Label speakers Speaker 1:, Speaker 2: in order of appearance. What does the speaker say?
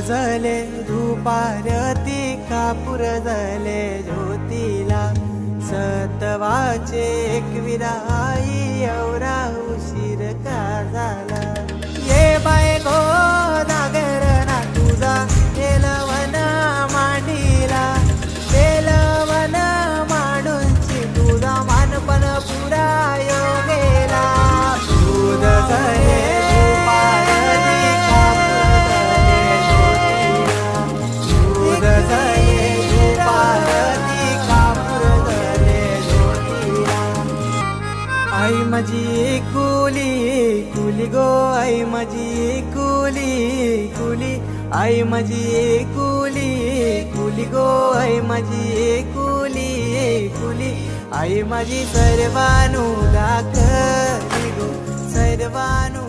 Speaker 1: जले धूपारती कापूर जले ज्योतीला सतवाचे एकविरा आई एवढा उशीर का झाला ये बाय गो नागर ना तुझा तेलवन मांडीला तेलवन मांडूनची तुझा मानपण पुरा योगेला दूध जले धूपारती कापूर जले ज्योतीला दूध जले धूपारती कापूर जले ज्योतीला आई माझी कुली कुली गो आई माझी कुली कुली आई माझी कुली कुली गो आई माझी कुली कुली आई माझी सर्वानु दाखली गो सर्वानु